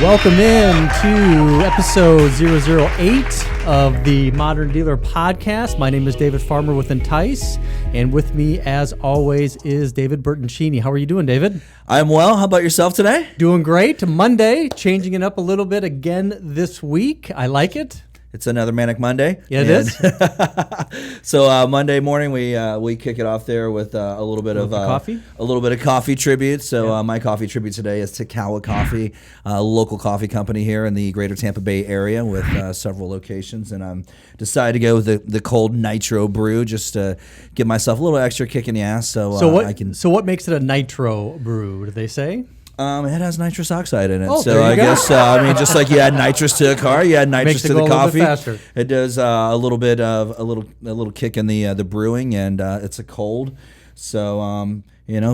Welcome in to episode 008 of the Modern Dealer Podcast. My name is David Farmer with Entice, and with me, as always, is David Bertoncini. How are you doing, David? I'm well. How about yourself today? Doing great. Monday, changing it up a little bit again this week. I like it. It's another Manic Monday. Yeah, it is. So Monday morning we kick it off there with a little bit of coffee, a little bit of coffee tribute. So my coffee tribute today is Takawa Coffee, a local coffee company here in the Greater Tampa Bay area with several locations, and I'm decided to go with the cold nitro brew just to give myself a little extra kick in the ass. So what makes it a nitro brew? Did they say? It has nitrous oxide in it, oh, so I guess just like you add nitrous to a car, you add nitrous to the coffee. It does a little bit of a little kick in the brewing, and it's a cold. So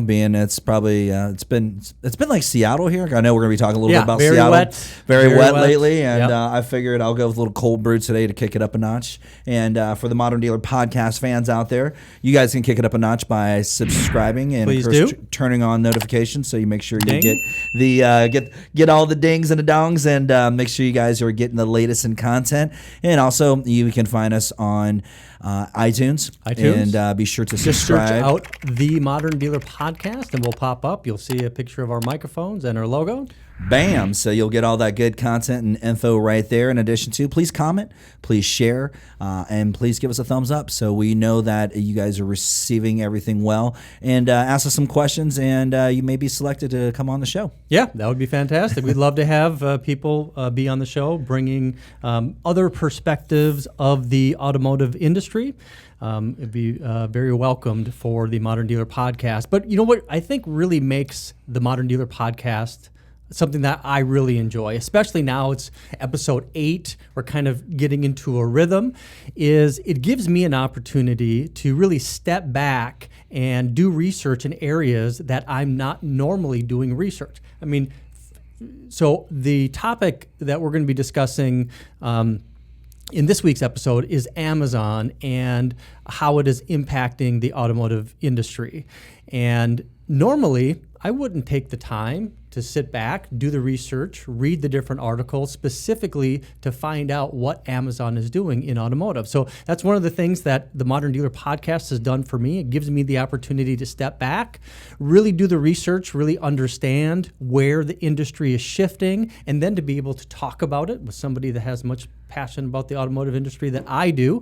being it's probably it's been like Seattle here. I know we're gonna be talking a little bit about Seattle. Very wet lately, and I figured I'll go with a little cold brew today to kick it up a notch. And for the Modern Dealer Podcast fans out there, you guys can kick it up a notch by subscribing and Please do. Turning on notifications so you make sure you Ding. get all the dings and the dongs, and make sure you guys are getting the latest in content. And also you can find us on iTunes, and be sure to subscribe. Just search out the Modern Dealer Podcast, and we'll pop up. You'll see a picture of our microphones and our logo. Bam! So you'll get all that good content and info right there. In addition to, please comment, please share, and please give us a thumbs up so we know that you guys are receiving everything well. And ask us some questions, and you may be selected to come on the show. Yeah, that would be fantastic. We'd love to have people be on the show, bringing other perspectives of the automotive industry. It'd be very welcomed for the Modern Dealer Podcast. But you know what I think really makes the Modern Dealer Podcast something that I really enjoy, especially now it's episode 8, we're kind of getting into a rhythm, is it gives me an opportunity to really step back and do research in areas that I'm not normally doing research. I mean, so the topic that we're going to be discussing in this week's episode is Amazon and how it is impacting the automotive industry. And normally, I wouldn't take the time to sit back, do the research, read the different articles specifically to find out what Amazon is doing in automotive. So that's one of the things that the Modern Dealer Podcast has done for me. It gives me the opportunity to step back, really do the research, really understand where the industry is shifting, and then to be able to talk about it with somebody that has much passion about the automotive industry that I do.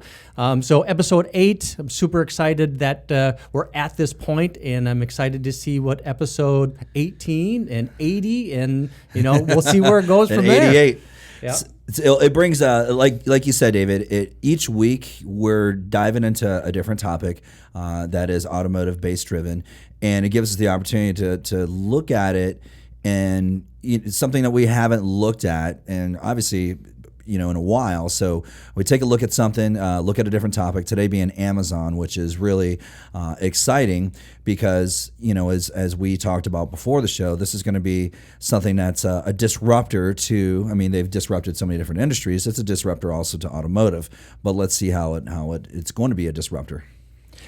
So episode 8, I'm super excited that we're at this point, and I'm excited to see what episode 18 and 80, and we'll see where it goes from there. 88. Yeah. It brings like you said, David. Each week we're diving into a different topic that is automotive based driven, and it gives us the opportunity to look at it, and it's something that we haven't looked at, and obviously in a while. So we take a look at something, look at a different topic, today being Amazon, which is really exciting because, as we talked about before the show, this is going to be something that's a disruptor to, they've disrupted so many different industries. It's a disruptor also to automotive, but let's see how it's going to be a disruptor.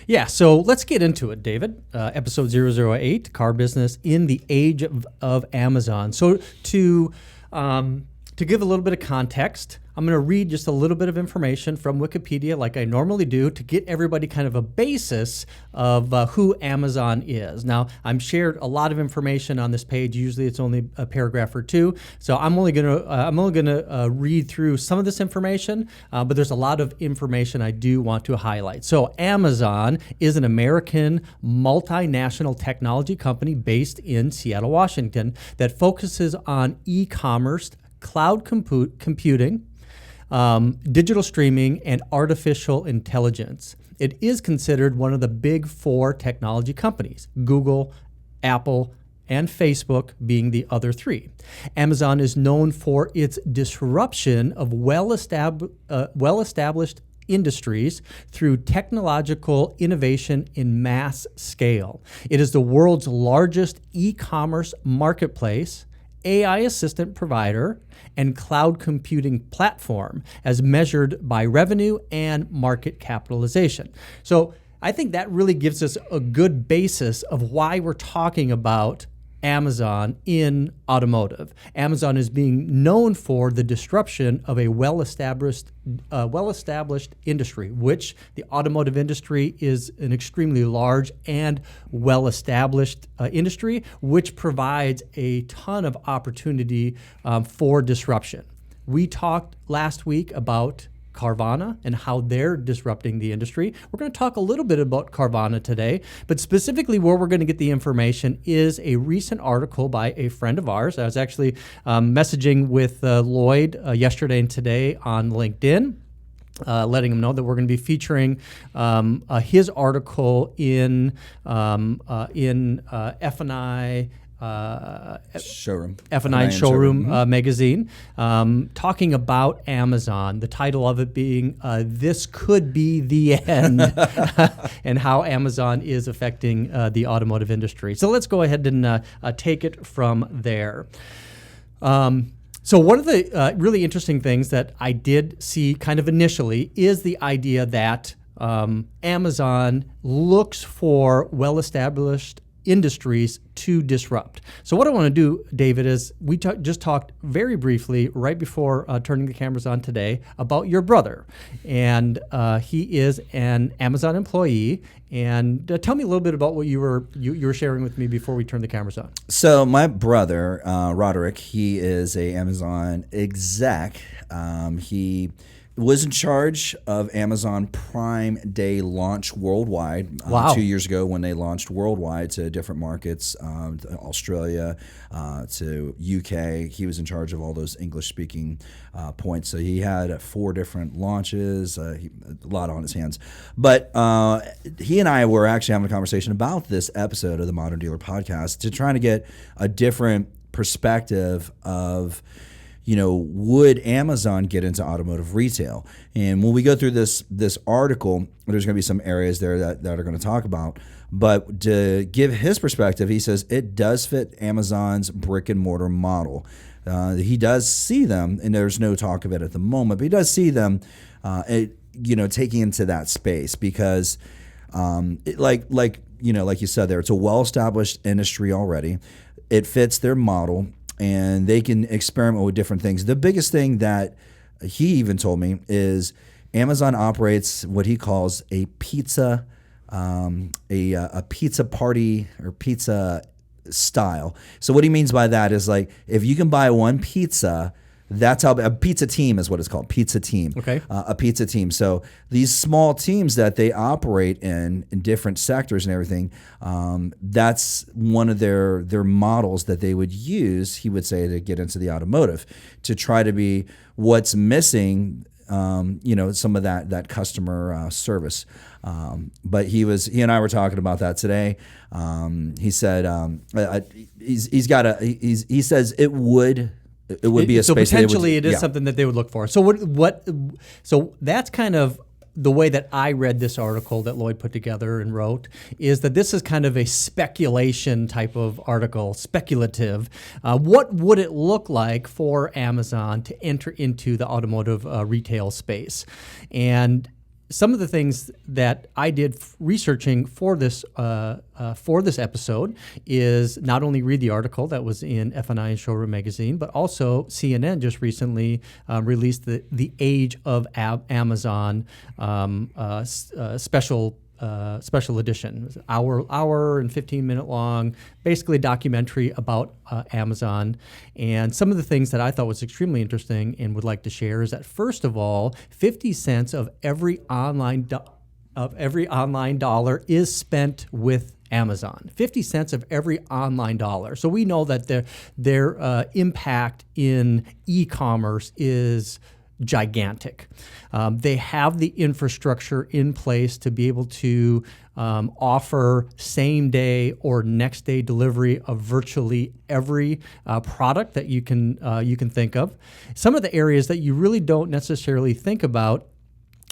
Yeah, so let's get into it, David. Episode 008, Car Business in the Age of Amazon. So to give a little bit of context, I'm going to read just a little bit of information from Wikipedia like I normally do to get everybody kind of a basis of who Amazon is. Now, I'm shared a lot of information on this page. Usually it's only a paragraph or two. So I'm only going to read through some of this information, but there's a lot of information I do want to highlight. So Amazon is an American multinational technology company based in Seattle, Washington that focuses on e-commerce, cloud computing, digital streaming, and artificial intelligence. It is considered one of the big 4 technology companies, Google, Apple, and Facebook being the other 3. Amazon is known for its disruption of well-established industries through technological innovation in mass scale. It is the world's largest e-commerce marketplace, AI assistant provider, and cloud computing platform as measured by revenue and market capitalization. So I think that really gives us a good basis of why we're talking about Amazon in automotive. Amazon is being known for the disruption of a well-established industry, which the automotive industry is an extremely large and well-established industry, which provides a ton of opportunity for disruption. We talked last week about Carvana and how they're disrupting the industry. We're going to talk a little bit about Carvana today, but specifically where we're going to get the information is a recent article by a friend of ours. I was actually messaging with Lloyd yesterday and today on LinkedIn. Letting him know that we're going to be featuring his article in F&I Showroom. F&I Showroom magazine, talking about Amazon. The title of it being "This Could Be the End," and how Amazon is affecting the automotive industry. So let's go ahead and take it from there. So one of the really interesting things that I did see kind of initially is the idea that Amazon looks for well-established industries to disrupt. So what I want to do, David, is we just talked very briefly right before turning the cameras on today about your brother. And he is an Amazon employee. And tell me a little bit about what you were sharing with me before we turned the cameras on. So my brother, Roderick, he is a Amazon exec. He was in charge of Amazon Prime Day launch worldwide. Wow. 2 years ago when they launched worldwide to different markets, to Australia, to UK. He was in charge of all those English-speaking points. So he had 4 different launches, a lot on his hands. But he and I were actually having a conversation about this episode of the Modern Dealer Podcast to try to get a different perspective of, would Amazon get into automotive retail? And when we go through this article, there's going to be some areas there that are going to talk about. But to give his perspective, he says it does fit Amazon's brick and mortar model. He does see them, and there's no talk of it at the moment, but he does see them, taking into that space because, like you said there, it's a well-established industry already. It fits their model, and they can experiment with different things. The biggest thing that he even told me is Amazon operates what he calls a pizza, a pizza party or pizza style. So what he means by that is like if you can buy one pizza, that's how a pizza team is what it's called, pizza team. Okay. A pizza team. So these small teams that they operate in different sectors and everything, that's one of their models that they would use, he would say, to get into the automotive, to try to be what's missing, some of that customer service. But he and I were talking about that today. He said he says it would be a so space. Potentially, it is something that they would look for. So So that's kind of the way that I read this article that Lloyd put together and wrote, is that this is kind of a speculation type of article, speculative. What would it look like for Amazon to enter into the automotive retail space? And some of the things that I did researching for this episode is not only read the article that was in F&I and Showroom magazine, but also CNN just recently released the Age of Amazon special edition. It was hour and 15-minute long, basically a documentary about Amazon. And some of the things that I thought was extremely interesting and would like to share is that, first of all, 50 cents of every online dollar is spent with Amazon. 50 cents of every online dollar. So we know that their impact in e-commerce is gigantic. They have the infrastructure in place to be able to offer same-day or next-day delivery of virtually every product that you can think of. Some of the areas that you really don't necessarily think about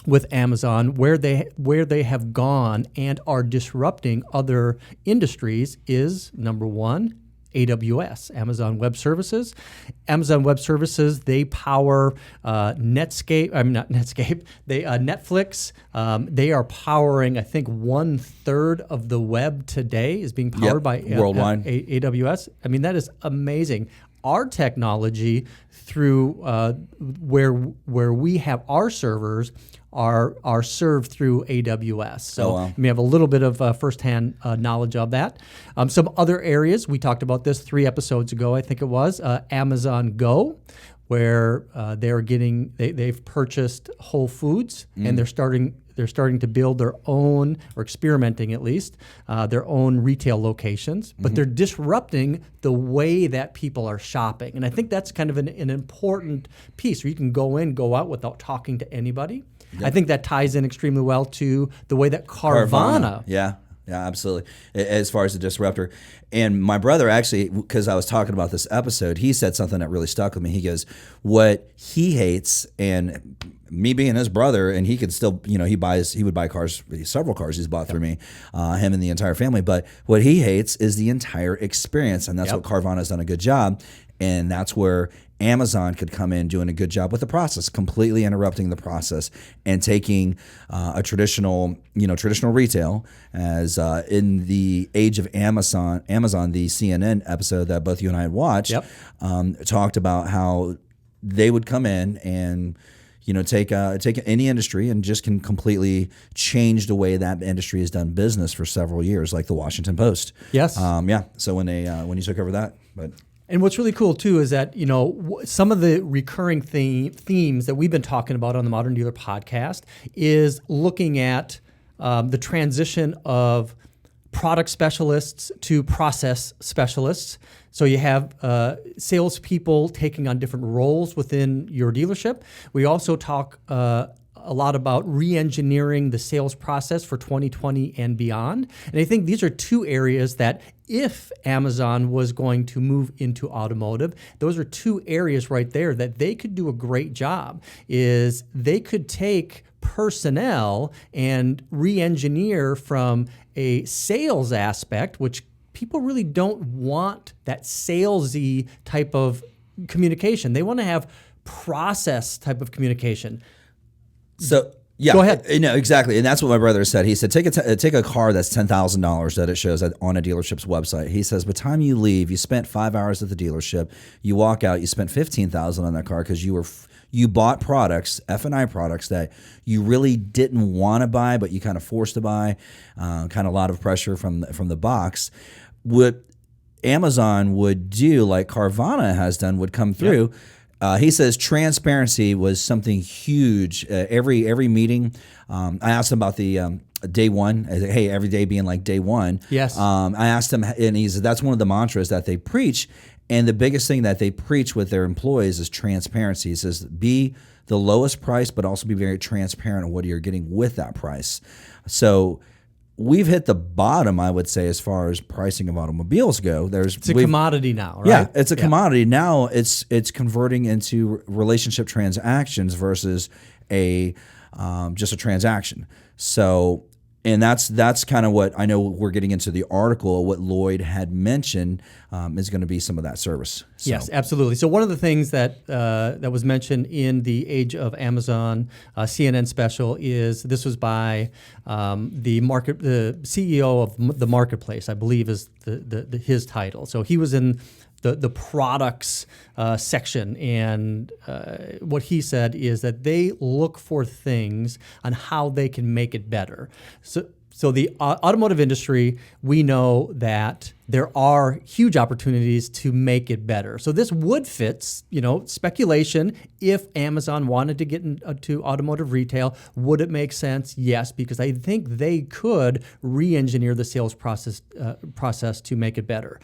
with Amazon, where they have gone and are disrupting other industries, is number one, AWS, Amazon Web Services. Amazon Web Services, they power Netflix. They are powering, I think, 1/3 of the web today is being powered by worldwide. AWS. I mean, that is amazing. Our technology through where we have our servers are served through AWS. So we have a little bit of firsthand knowledge of that. Some other areas, we talked about this 3 episodes ago, I think it was, Amazon Go, where they've purchased Whole Foods and they're starting to build their own, or experimenting at least, their own retail locations, but they're disrupting the way that people are shopping. And I think that's kind of an important piece where you can go out without talking to anybody. Yep. I think that ties in extremely well to the way that Carvana. Yeah, absolutely. As far as the disruptor. And my brother actually, because I was talking about this episode, he said something that really stuck with me. He goes, what he hates, and me being his brother, and he could still, he would buy cars, several cars he's bought through me, him and the entire family. But what he hates is the entire experience. And that's what Carvana has done a good job. And that's where Amazon could come in doing a good job with the process, completely interrupting the process and taking a traditional retail, as in the age of Amazon, the CNN episode that both you and I had watched, talked about how they would come in and take any industry and just can completely change the way that industry has done business for several years, like the Washington Post. Yes. So when you took over that, but. And what's really cool, too, is that, some of the recurring themes that we've been talking about on the Modern Dealer podcast is looking at the transition of product specialists to process specialists. So you have salespeople taking on different roles within your dealership. We also talk a lot about re-engineering the sales process for 2020 and beyond. And I think these are 2 areas that if Amazon was going to move into automotive, those are 2 areas right there that they could do a great job. Is they could take personnel and re-engineer from a sales aspect, which people really don't want that salesy type of communication. They want to have process type of communication. So yeah, go ahead. Exactly, and that's what my brother said. He said, take a car that's $10,000 that it shows on a dealership's website. He says, by the time you leave, you spent 5 hours at the dealership. You walk out, you spent $15,000 on that car because you bought products, F&I products that you really didn't want to buy, but you kind of forced to buy. Kind of a lot of pressure from the box. What Amazon would do, like Carvana has done, would come through. Yep. He says transparency was something huge. Every meeting, I asked him about the day one. I said, hey, every day being like day one. Yes. I asked him, and he said that's one of the mantras that they preach. And the biggest thing that they preach with their employees is transparency. He says, be the lowest price, but also be very transparent on what you're getting with that price. So we've hit the bottom, I would say, as far as pricing of automobiles go. It's a commodity now, right? Yeah, it's a commodity. Now it's converting into relationship transactions versus just a transaction. So, and that's kind of what I know we're getting into the article. What Lloyd had mentioned is going to be some of that service. So. Yes, absolutely. So one of the things that was mentioned in the Age of Amazon CNN special is this was by the CEO of the Marketplace, I believe is his title. So he was in the products section, and what he said is that they look for things on how they can make it better. So the automotive industry, we know that there are huge opportunities to make it better. So this would fit, speculation. If Amazon wanted to get into automotive retail, would it make sense? Yes, because I think they could re-engineer the sales process to make it better.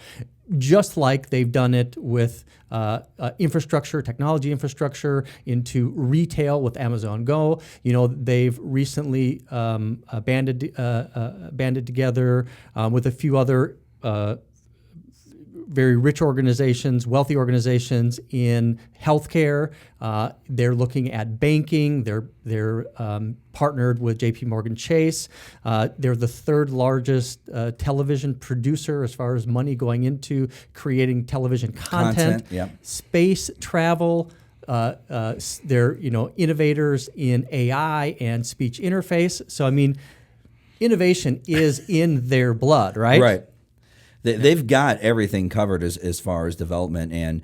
Just like they've done it with technology infrastructure into retail with Amazon Go. They've recently banded together with a few other very rich organizations, wealthy organizations in healthcare. They're looking at banking. They're partnered with J.P. Morgan Chase. They're the third largest television producer as far as money going into creating television content. Space travel. They're innovators in AI and speech interface. So I mean, innovation is in their blood, right? Right. They've got everything covered as far as development and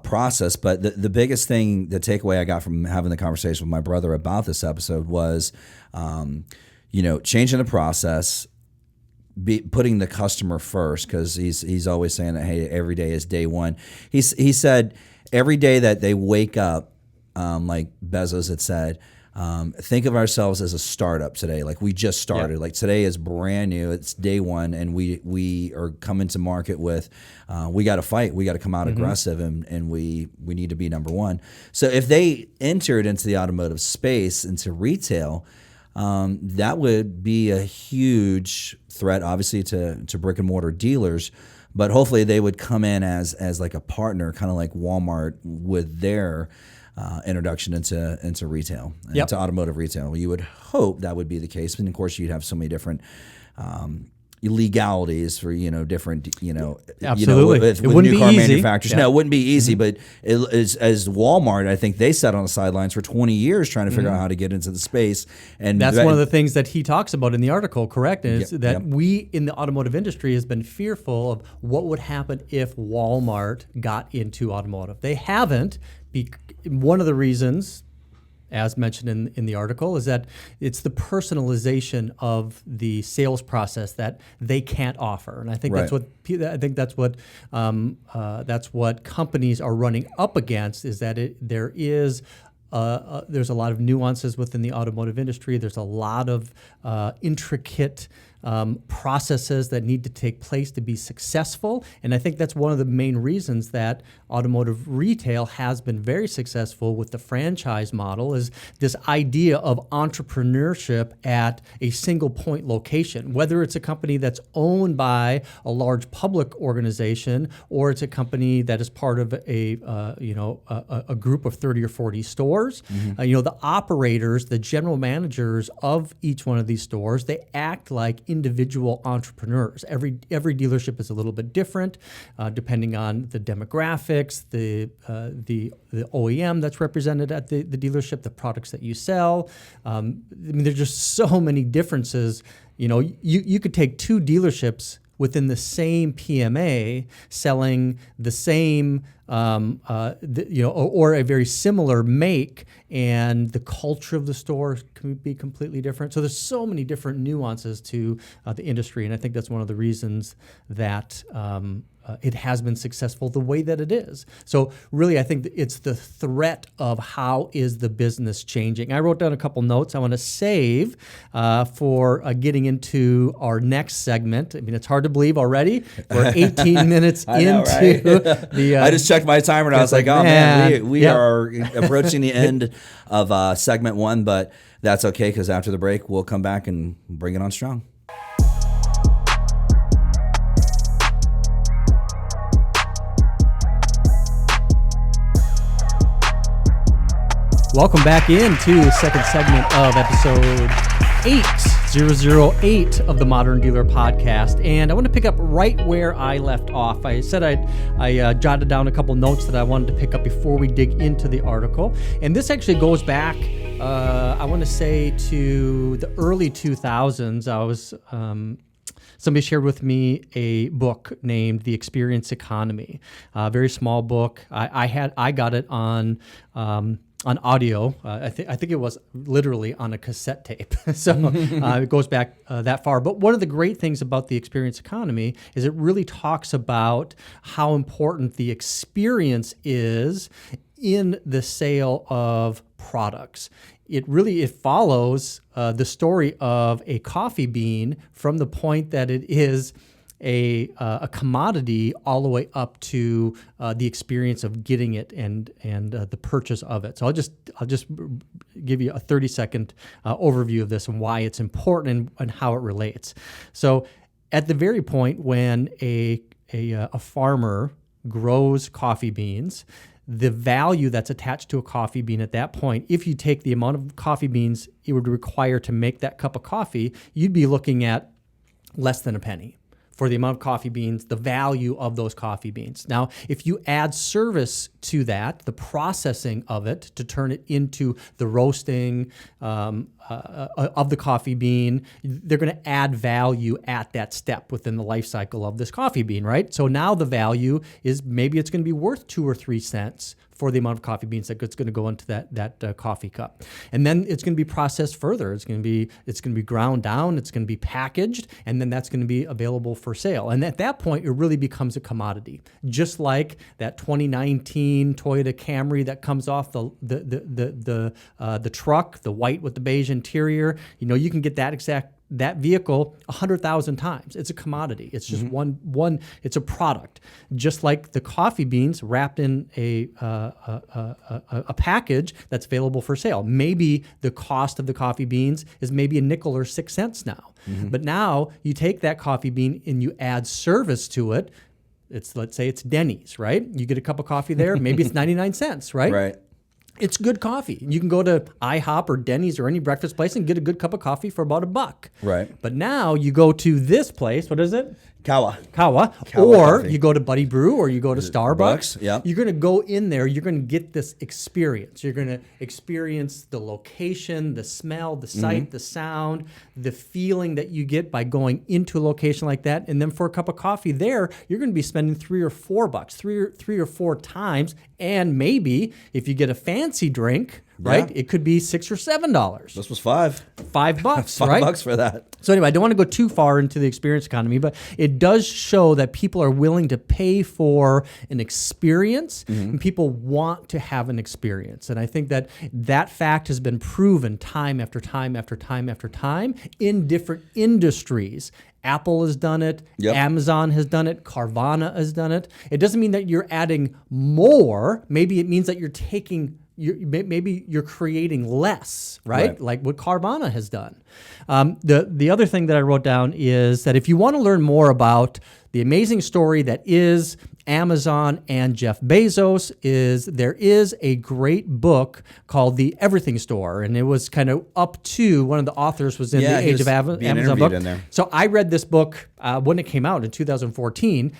process. But the biggest thing, the takeaway I got from having the conversation with my brother about this episode was, changing the process, putting the customer first, because he's always saying that, hey, every day is day one. He said every day that they wake up, like Bezos had said, think of ourselves as a startup today. Like we just started. Yep. Like today is brand new. It's day one, and we are coming to market with. We got to fight. We got to come out aggressive, and we need to be number one. So if they entered into the automotive space, into retail, that would be a huge threat, obviously, to brick and mortar dealers. But hopefully they would come in as like a partner, kind of like Walmart with their introduction into retail, into automotive retail. You would hope that would be the case, and of course you'd have so many different legalities for different absolutely with new car manufacturers. No, it wouldn't be easy, but as Walmart, I think they sat on the sidelines for 20 years trying to figure out how to get into the space, and that's one of the things that he talks about in the article. Correct, is that we in the automotive industry has been fearful of what would happen if Walmart got into automotive. They haven't. One of the reasons, as mentioned in the article, is that it's the personalization of the sales process that they can't offer, and I think that's what companies are running up against. Is that there's a lot of nuances within the automotive industry. There's a lot of intricate processes that need to take place to be successful. And I think that's one of the main reasons that automotive retail has been very successful with the franchise model, is this idea of entrepreneurship at a single point location, whether it's a company that's owned by a large public organization or it's a company that is part of a group of 30 or 40 stores. The operators, the general managers of each one of these stores, they act like individual entrepreneurs. Every dealership is a little bit different, depending on the demographics, the OEM that's represented at the dealership, the products that you sell. There's just so many differences. You could take two dealerships within the same PMA selling the same, or a very similar make, and the culture of the store can be completely different. So there's so many different nuances to the industry, and I think that's one of the reasons that it has been successful the way that it is. So really, I think it's the threat of how is the business changing. I wrote down a couple notes I want to save for getting into our next segment. I mean, it's hard to believe already. We're 18 minutes into the... I just checked my timer and I was like, oh man, we are approaching the end of segment one, but that's okay, because after the break, we'll come back and bring it on strong. Welcome back into the second segment of episode 008 of the Modern Dealer Podcast. And I want to pick up right where I left off. I said I jotted down a couple notes that I wanted to pick up before we dig into the article. And this actually goes back, I want to say, to the early 2000s. I was... Somebody shared with me a book named The Experience Economy, a very small book. I got it on audio. I think it was literally on a cassette tape. So it goes back that far. But one of the great things about the experience economy is it really talks about how important the experience is in the sale of products. It follows the story of a coffee bean from the point that it is a commodity all the way up to the experience of getting it and the purchase of it. So I'll just give you a 30-second overview of this and why it's important and how it relates. So at the very point when a a farmer grows coffee beans, the value that's attached to a coffee bean at that point, if you take the amount of coffee beans it would require to make that cup of coffee, you'd be looking at less than a penny for the amount of coffee beans, the value of those coffee beans. Now, if you add service to that, the processing of it to turn it into the roasting of the coffee bean, they're going to add value at that step within the life cycle of this coffee bean, right? So now the value is maybe it's going to be worth 2 or 3 cents for the amount of coffee beans that's going to go into that coffee cup, and then it's going to be processed further. It's going to be ground down. It's going to be packaged, and then that's going to be available for sale. And at that point, it really becomes a commodity, just like that 2019 Toyota Camry that comes off the truck, the white with the beige interior. You can get that vehicle 100,000 times. It's a commodity. It's just one. It's a product. Just like the coffee beans wrapped in a package that's available for sale. Maybe the cost of the coffee beans is maybe a nickel or 6 cents now. But now you take that coffee bean and you add service to it. Let's say it's Denny's, right? You get a cup of coffee there. Maybe it's 99 cents, right? Right. It's good coffee. You can go to IHOP or Denny's or any breakfast place and get a good cup of coffee for about $1. Right. But now you go to this place. What is it? Kawa. Or coffee. you go to Buddy Brew or you go to Starbucks. Yeah. You're going to go in there. You're going to get this experience. You're going to experience the location, the smell, the sight, the sound, the feeling that you get by going into a location like that. And then for a cup of coffee there, you're going to be spending $3 or $4, three or four times. And maybe if you get a fancy drink, right, it could be $6 or $7. This was $5. $5, $5 right? for that. So anyway, I don't want to go too far into the experience economy, but it does show that people are willing to pay for an experience, and people want to have an experience. And I think that fact has been proven time after time after time after time in different industries. Apple has done it. Yep. Amazon has done it. Carvana has done it. It doesn't mean that you're adding more. Maybe it means that maybe you're creating less, right? Like what Carvana has done. The other thing that I wrote down is that if you want to learn more about the amazing story that is Amazon and Jeff Bezos, there is a great book called The Everything Store, and it was kind of up to one of the authors was in the Age of Amazon book. In there. So I read this book when it came out in 2014.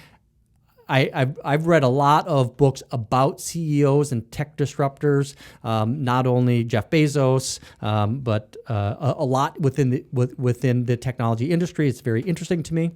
I've read a lot of books about CEOs and tech disruptors, not only Jeff Bezos, but a lot within the technology industry. It's very interesting to me.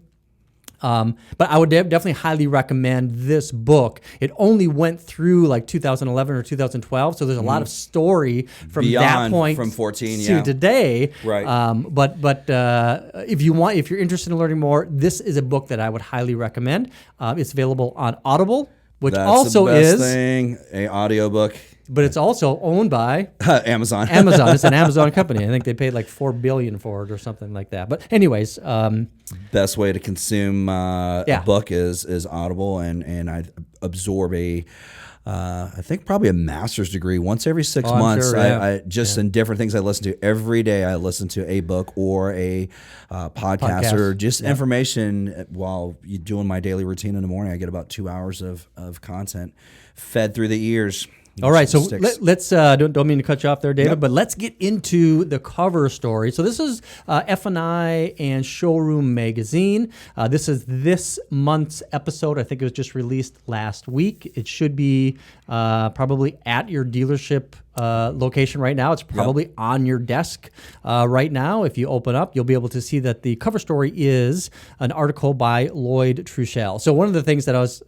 But I would definitely highly recommend this book. It only went through like 2011 or 2012, so there's a lot of story from Beyond, that point from 14 to today. Right. But if you're interested in learning more, this is a book that I would highly recommend. It's available on Audible, which That's also the best is thing, an audiobook. But it's also owned by Amazon. Amazon. It's an Amazon company. I think they paid like $4 billion for it or something like that. But anyways, best way to consume a book is Audible, and I absorb I think probably a master's degree once every 6 months. Sure, I just in different things I listen to every day. I listen to a book or a podcast or just information while you're doing my daily routine in the morning. I get about 2 hours of content fed through the ears. All right, so let's don't mean to cut you off there, David, but let's get into the cover story. So this is F&I and Showroom Magazine. This is this month's episode. I think it was just released last week. It should be probably at your dealership location right now. It's probably on your desk right now. If you open up, you'll be able to see that the cover story is an article by Lloyd Truschell. So one of the things that I was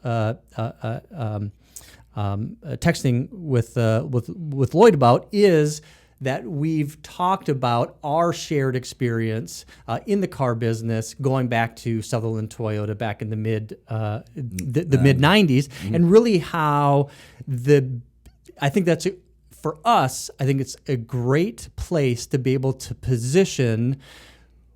texting with Lloyd about is that we've talked about our shared experience in the car business going back to Sutherland Toyota back in the mid 90s, and really how I think that's for us. I think it's a great place to be able to position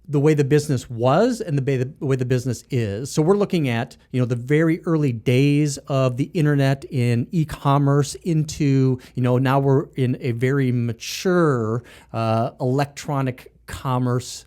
the way the business was and the way the business is. So we're looking at, the very early days of the internet in e-commerce into, now we're in a very mature electronic e-commerce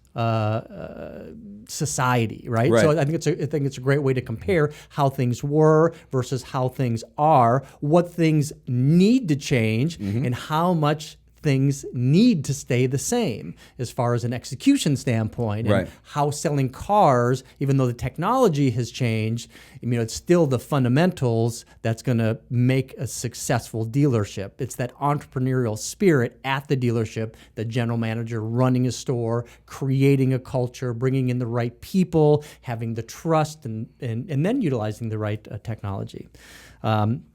society, right? Right. So I think it's a great way to compare how things were versus how things are, what things need to change, and how much things need to stay the same as far as an execution standpoint. And how selling cars, even though the technology has changed, it's still the fundamentals that's going to make a successful dealership. It's that entrepreneurial spirit at the dealership, the general manager running a store, creating a culture, bringing in the right people, having the trust, and then utilizing the right technology.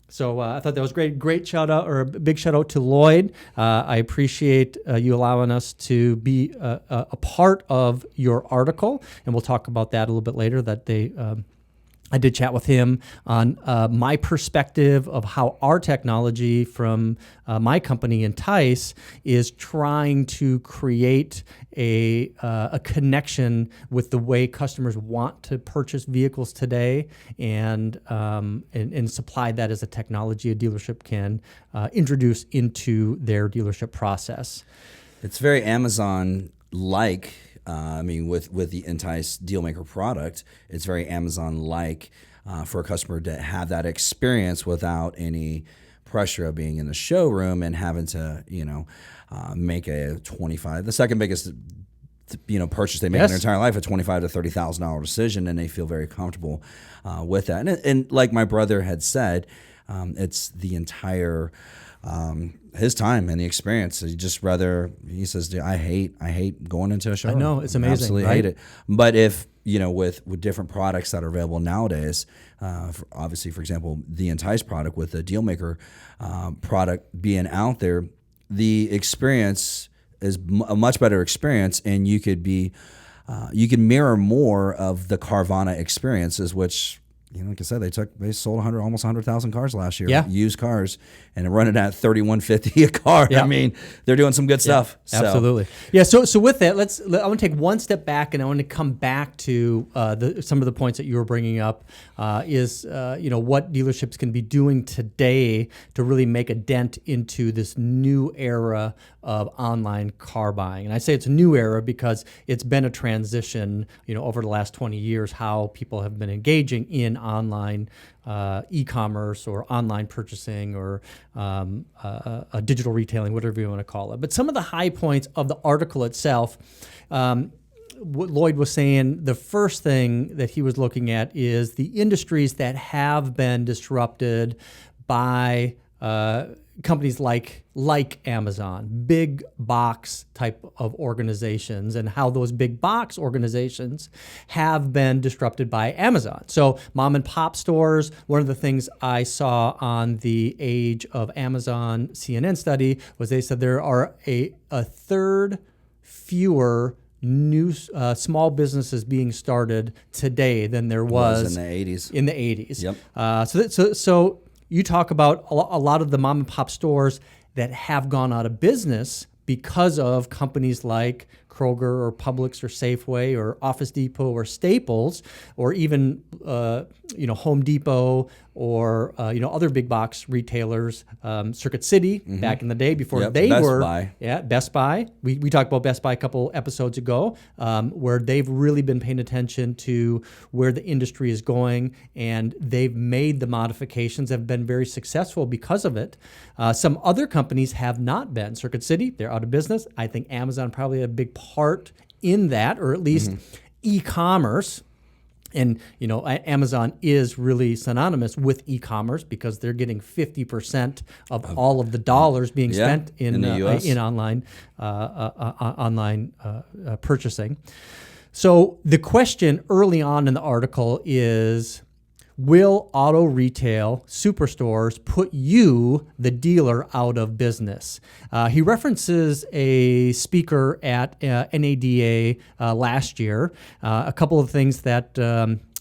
So I thought that was great. Great shout out, or a big shout out to Lloyd. I appreciate you allowing us to be a part of your article, and we'll talk about that a little bit later. I did chat with him on my perspective of how our technology from my company Entice is trying to create a connection with the way customers want to purchase vehicles today, and supply that as a technology a dealership can introduce into their dealership process. It's very Amazon-like. With the Entice Dealmaker product, it's very Amazon-like for a customer to have that experience without any pressure of being in the showroom and having to, make the second biggest, purchase they make in their entire life, a $25,000 to $30,000 decision, and they feel very comfortable with that. And like my brother had said, it's the entire his time and the experience. He says, I hate going into a showroom. I know, it's amazing. Absolutely right? hate it. But if, with different products that are available nowadays, obviously, for example, the Entice product with the Dealmaker product being out there, the experience is a much better experience, and you can mirror more of the Carvana experiences, which, like I said, they sold almost 100,000 cars last year, used cars, and they're running at $3,150 a car. Yeah. They're doing some good stuff. Absolutely. Yeah. So with that, I want to take one step back, and I want to come back to some of the points that you were bringing up. Is what dealerships can be doing today to really make a dent into this new era of online car buying. And I say it's a new era because it's been a transition, over the last 20 years, how people have been engaging in online e-commerce or online purchasing or digital retailing, whatever you want to call it. But some of the high points of the article itself, what Lloyd was saying, the first thing that he was looking at is the industries that have been disrupted by companies like Amazon, big box type of organizations, and how those big box organizations have been disrupted by Amazon. So mom and pop stores, one of the things I saw on the Age of Amazon CNN study was they said there are a third fewer new small businesses being started today than there was in the 80s. In the 80s. Yep. So you talk about a lot of the mom and pop stores that have gone out of business because of companies like Kroger or Publix or Safeway or Office Depot or Staples, or even Home Depot or other big box retailers, Circuit City back in the day before they were Best Buy. We talked about Best Buy a couple episodes ago, where they've really been paying attention to where the industry is going, and they've made the modifications, have been very successful because of it. Some other companies have not been. Circuit City, they're out of business. I think Amazon probably had a big part in that, or at least e-commerce. And Amazon is really synonymous with e-commerce because they're getting 50% of all of the dollars being spent in the US. In online purchasing. So the question early on in the article is, will auto retail superstores put you, the dealer, out of business? He references a speaker at NADA last year. A couple of things that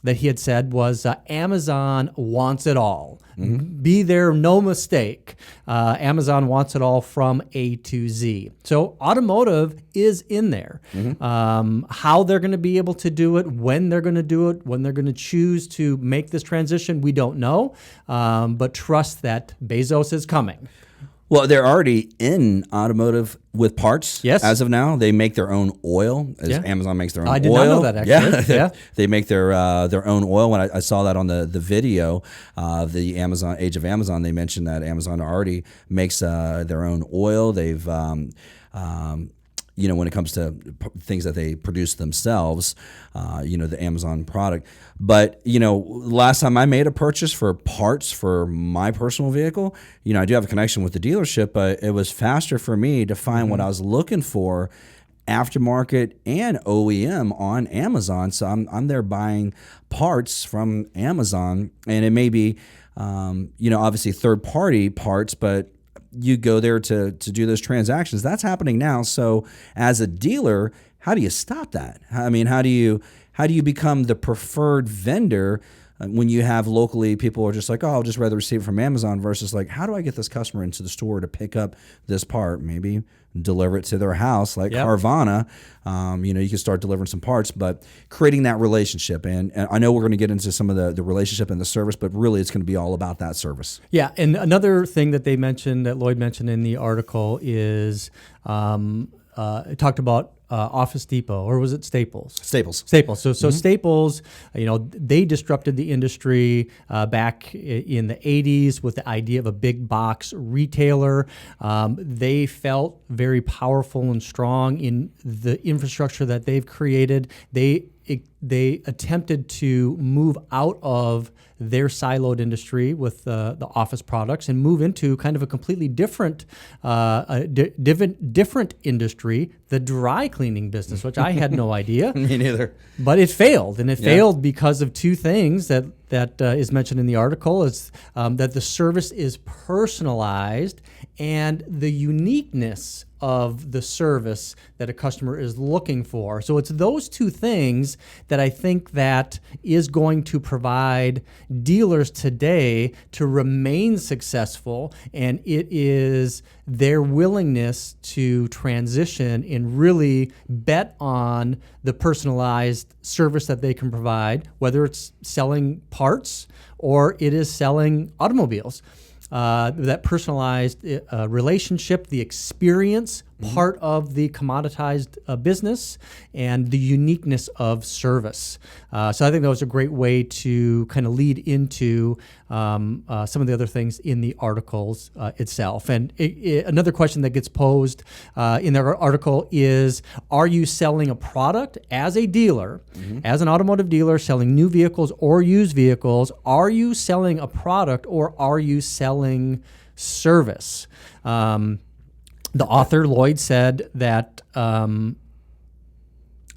he had said was Amazon wants it all. Be there, no mistake. Amazon wants it all from A to Z. So automotive is in there. How they're going to be able to do it, when they're going to do it, when they're going to choose to make this transition, we don't know. But trust that Bezos is coming. Well, they're already in automotive with parts. Yes. As of now, they make their own oil. As Yeah. Amazon makes their own oil. I did not know that, actually. Yeah. Yeah. They make their own oil. When I saw that on the video, the Amazon Age of Amazon, they mentioned that Amazon already makes their own oil. They've when it comes to things that they produce themselves, the Amazon product. But, last time I made a purchase for parts for my personal vehicle, I do have a connection with the dealership, but it was faster for me to find what I was looking for aftermarket and OEM on Amazon. So I'm there buying parts from Amazon, and it may be, obviously third-party parts, but you go there to do those transactions. That's happening now. So as a dealer, how do you stop that? I mean, how do you become the preferred vendor when you have locally people are just like, oh, I'll just rather receive it from Amazon versus like, how do I get this customer into the store to pick up this part? Maybe deliver it to their house like Carvana. You can start delivering some parts, but creating that relationship. And I know we're going to get into some of the relationship and the service, but really it's going to be all about that service. Yeah, and another thing that they mentioned, that Lloyd mentioned in the article is it talked about Office Depot, or was it Staples? Staples. So Staples, they disrupted the industry back in the 80s with the idea of a big box retailer. They felt very powerful and strong in the infrastructure that they've created. They attempted to move out of their siloed industry with the office products and move into kind of a completely different industry, the dry cleaning business, which I had no idea. Me neither. But it failed, and it failed because of two things that is mentioned in the article. Is that the service is personalized, and the uniqueness of the service that a customer is looking for. So it's those two things that I think that is going to provide dealers today to remain successful, and it is their willingness to transition and really bet on the personalized service that they can provide, whether it's selling parts or it is selling automobiles. That personalized relationship, the experience, part of the commoditized business, and the uniqueness of service. So I think that was a great way to kind of lead into some of the other things in the articles itself. And another question that gets posed in the article is, are you selling a product as a dealer, as an automotive dealer selling new vehicles or used vehicles? Are you selling a product, or are you selling service? The author, Lloyd, said that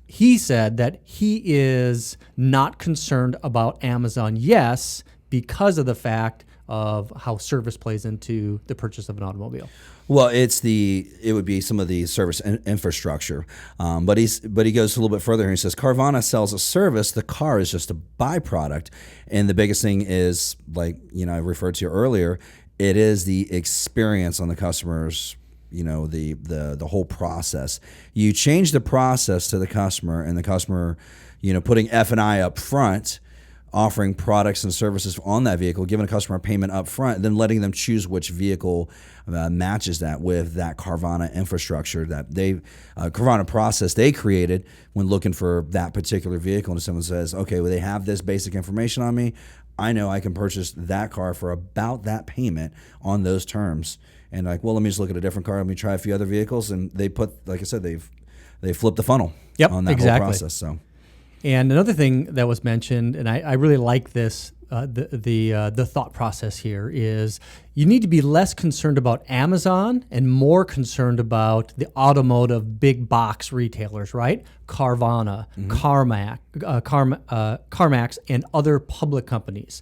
he is not concerned about Amazon, yes, because of the fact of how service plays into the purchase of an automobile. Well, it would be some of the service infrastructure, but he goes a little bit further and he says Carvana sells a service. The car is just a byproduct, and the biggest thing is, like I referred to earlier, it is the experience on the customer's. The whole process. You change the process to the customer, and the customer, putting F&I up front, offering products and services on that vehicle, giving a customer a payment up front, then letting them choose which vehicle matches that with that Carvana infrastructure, that Carvana process they created when looking for that particular vehicle. And someone says, okay, well, they have this basic information on me. I know I can purchase that car for about that payment on those terms. And like, well, let me just look at a different car. Let me try a few other vehicles. And they put, like I said, they flipped the funnel on that whole process. So, and another thing that was mentioned, and I really like this, the thought process here is you need to be less concerned about Amazon and more concerned about the automotive big box retailers, right? Carvana, CarMax, and other public companies.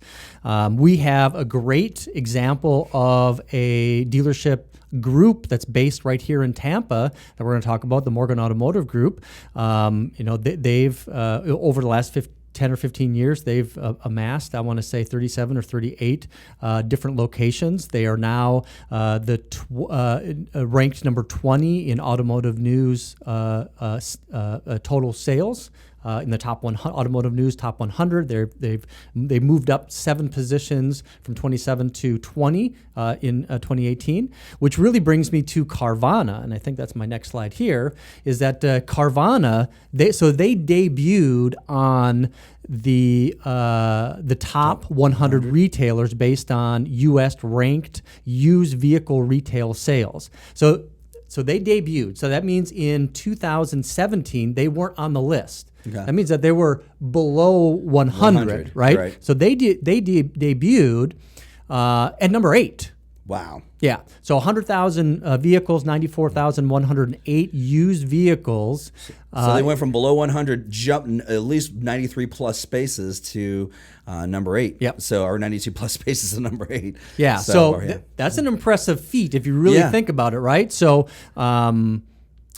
We have a great example of a dealership group that's based right here in Tampa that we're going to talk about, the Morgan Automotive Group. They've over the last 10 or 15 years, they've amassed, I want to say, 37 or 38 different locations. They are now ranked number 20 in automotive news total sales in the top 100 automotive news top 100. They've moved up 7 positions from 27 to 20 in 2018, which really brings me to Carvana, and I think that's my next slide here. Is that Carvana? They debuted on the top 100 retailers based on U.S. ranked used vehicle retail sales. So they debuted. So that means in 2017 they weren't on the list. Okay. That means that they were below 100, right? So they debuted at number 8. Wow. Yeah. So 100,000 vehicles, 94,108 used vehicles. So they went from below 100, jumped at least 93 plus spaces to number 8. Yep. So, or 92 plus spaces to number 8. Yeah. That's an impressive feat if you really think about it, right? So,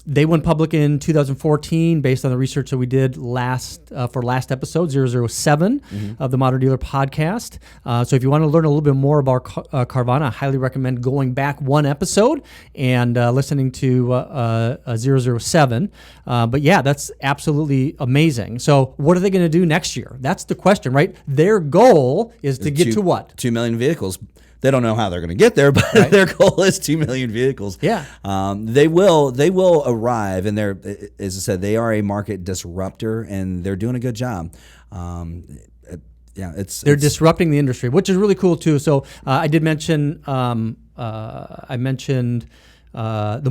they went public in 2014 based on the research that we did last episode, 007 of the Modern Dealer podcast. So if you want to learn a little bit more about Carvana, I highly recommend going back one episode and listening to 007. But yeah, that's absolutely amazing. So what are they going to do next year? That's the question, right? Their goal is to get to what? 2 million vehicles. They don't know how they're going to get there, but their goal is 2 million vehicles. Yeah, they will arrive, and they're, as I said, they are a market disruptor, and they're doing a good job. They're disrupting the industry, which is really cool too. So I did mention the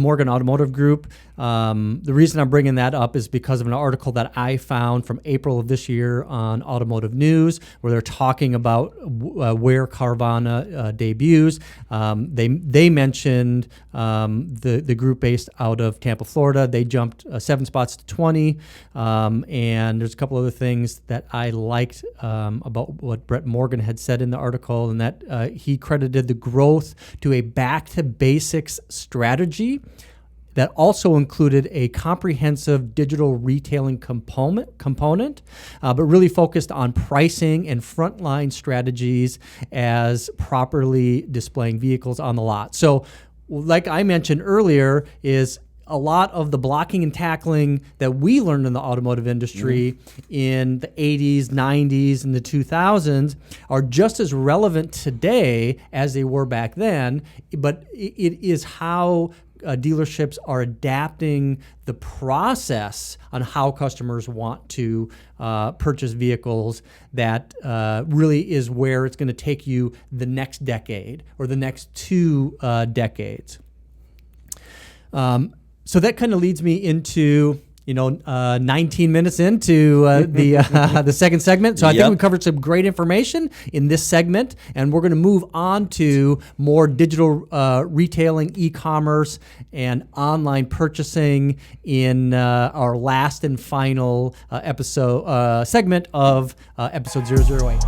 Morgan Automotive Group. The reason I'm bringing that up is because of an article that I found from April of this year on Automotive News, where they're talking about where Carvana debuts. They mentioned the group based out of Tampa, Florida. They jumped 7 spots to 20, and there's a couple other things that I liked about what Brett Morgan had said in the article, and that he credited the growth to a back-to-basics strategy that also included a comprehensive digital retailing component, but really focused on pricing and frontline strategies as properly displaying vehicles on the lot. So, like I mentioned earlier, is a lot of the blocking and tackling that we learned in the automotive industry in the 80s, 90s, and the 2000s are just as relevant today as they were back then, but it is how dealerships are adapting the process on how customers want to purchase vehicles that really is where it's going to take you the next decade or the next 2 decades. So that kind of leads me into 19 minutes into the second segment. So I think we covered some great information in this segment, and we're going to move on to more digital retailing, e-commerce, and online purchasing in our last and final segment of episode 008.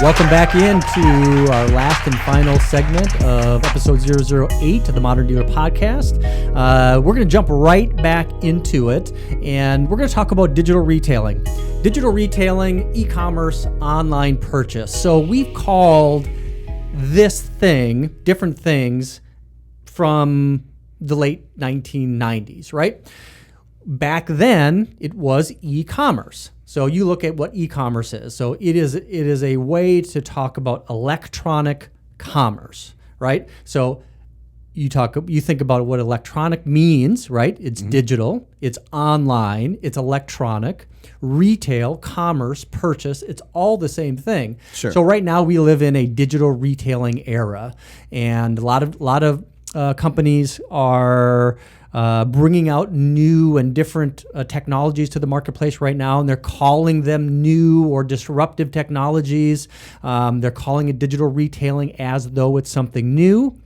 Welcome back into our last and final segment of episode 008 of the Modern Dealer Podcast. We're going to jump right back into it, and we're going to talk about digital retailing. Digital retailing, e-commerce, online purchase. So we've called this thing different things from the late 1990s, right? Back then, it was e-commerce. So you look at what e-commerce is. So it is a way to talk about electronic commerce, right? So you think about what electronic means, right? It's digital, it's online, it's electronic, retail, commerce, purchase, it's all the same thing. Sure. So right now we live in a digital retailing era, and a lot of companies are bringing out new and different technologies to the marketplace right now, and they're calling them new or disruptive technologies. They're calling it digital retailing as though it's something new.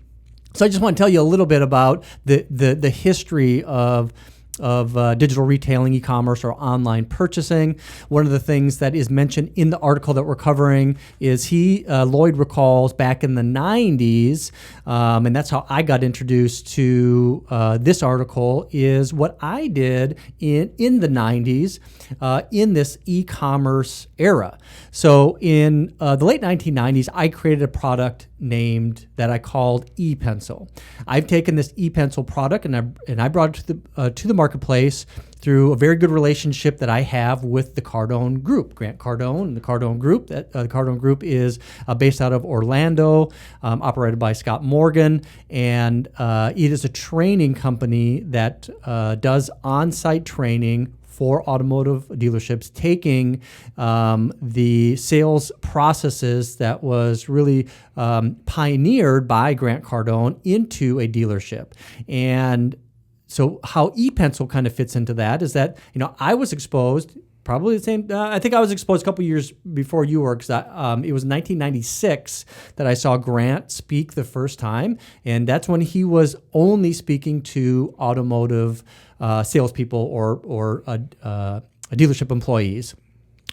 So I just want to tell you a little bit about the history of digital retailing, e-commerce, or online purchasing. One of the things that is mentioned in the article that we're covering is Lloyd recalls back in the 90s, and that's how I got introduced to this article, is what I did in the 90s in this e-commerce era. So in the late 1990s, I created a product that I called ePencil. I've taken this ePencil product and I brought it to the marketplace through a very good relationship that I have with the Cardone Group, Grant Cardone, and the Cardone Group. The Cardone Group is based out of Orlando, operated by Scott Morgan, and it is a training company that does on-site training for automotive dealerships, taking the sales processes that was really pioneered by Grant Cardone into a dealership. And so how ePencil kind of fits into that is that, I was exposed probably the same. I think I was exposed a couple years before you were, because it was 1996 that I saw Grant speak the first time, and that's when he was only speaking to automotive salespeople or dealership employees,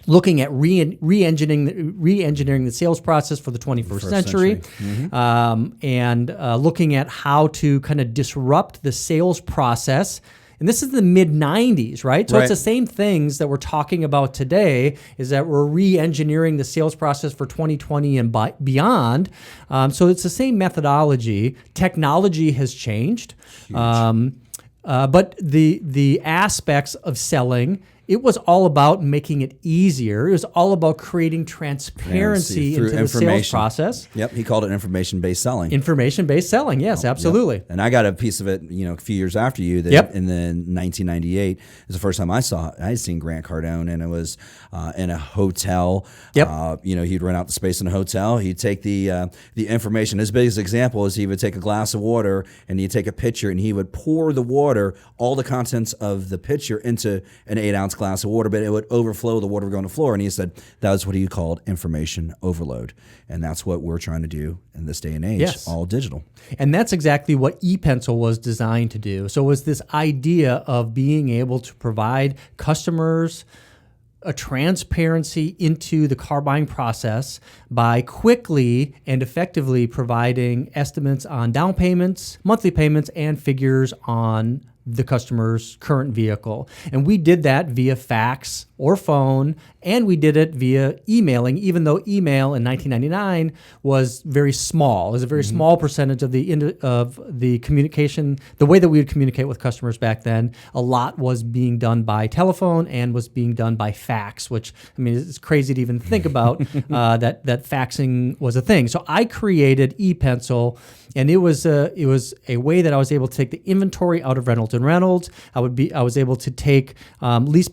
looking at re-engineering the sales process for the 21st century. Mm-hmm. And looking at how to kind of disrupt the sales process. And this is the mid-90s, right? So It's the same things that we're talking about today, is that we're re-engineering the sales process for 2020 and beyond. So it's the same methodology. Technology has changed. But the aspects of selling, it was all about making it easier. It was all about creating transparency into the sales process. Yep, he called it information-based selling. Information-based selling, yes, absolutely. Yep. And I got a piece of it, a few years after you. That in the 1998 is the first time I had seen Grant Cardone, and it was in a hotel. Yep. He'd rent out the space in a hotel. He'd take the information. His biggest example is he would take a glass of water and he'd take a pitcher and he would pour the water, all the contents of the pitcher, into an 8-ounce glass of water, but it would overflow, the water would go on the floor. And he said that was what he called information overload. And that's what we're trying to do in this day and age, all digital. And that's exactly what ePencil was designed to do. So it was this idea of being able to provide customers a transparency into the car buying process by quickly and effectively providing estimates on down payments, monthly payments, and figures on the customer's current vehicle. And we did that via fax or phone, and we did it via emailing, even though email in 1999 was very small. It was a very small percentage of the communication, the way that we would communicate with customers back then. A lot was being done by telephone and was being done by fax, which, it's crazy to even think about that faxing was a thing. So I created ePencil, and it was a way that I was able to take the inventory out of Reynolds and Reynolds. I was able to take lease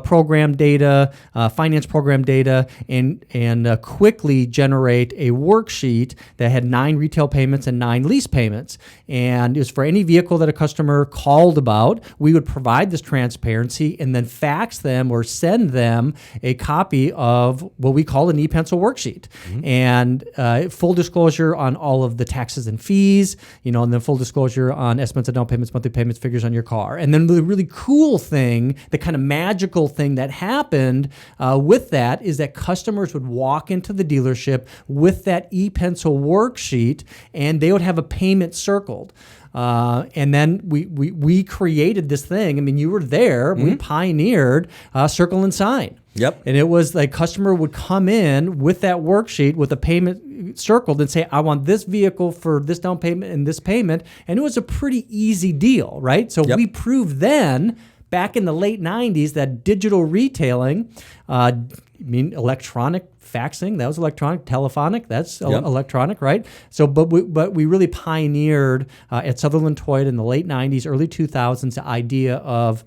program data, finance program data, and quickly generate a worksheet that had 9 retail payments and 9 lease payments. And it was for any vehicle that a customer called about. We would provide this transparency and then fax them or send them a copy of what we call an ePencil worksheet. Mm-hmm. And full disclosure on all of the taxes and fees, and then full disclosure on estimates of down payments, monthly payments, figures on your car. And then the really cool thing, the kind of magical thing that happened with that, is that customers would walk into the dealership with that ePencil worksheet, and they would have a payment circled. And then we created this thing. You were there. Mm-hmm. We pioneered Circle and Sign. Yep. And it was like customer would come in with that worksheet with a payment circled and say, I want this vehicle for this down payment and this payment. And it was a pretty easy deal, right? So we proved then, back in the late 90s, that digital retailing, electronic faxing, that was electronic, telephonic, that's electronic, right? So, but we really pioneered at Sutherland Toyota in the late 90s, early 2000s, the idea of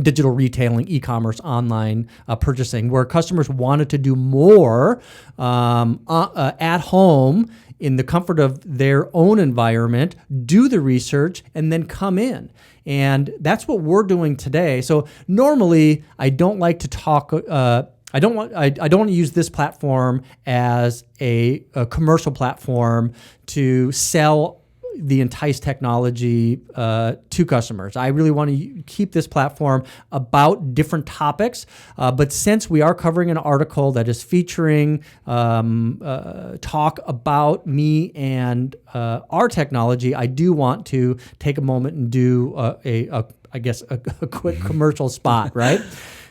digital retailing, e-commerce, online purchasing, where customers wanted to do more at home in the comfort of their own environment, do the research, and then come in. And that's what we're doing today. So normally, I don't like to talk. I don't want to use this platform as a commercial platform to sell the Entice technology to customers. I really want to keep this platform about different topics, but since we are covering an article that is featuring talk about me and our technology, I do want to take a moment and do a quick commercial spot, right?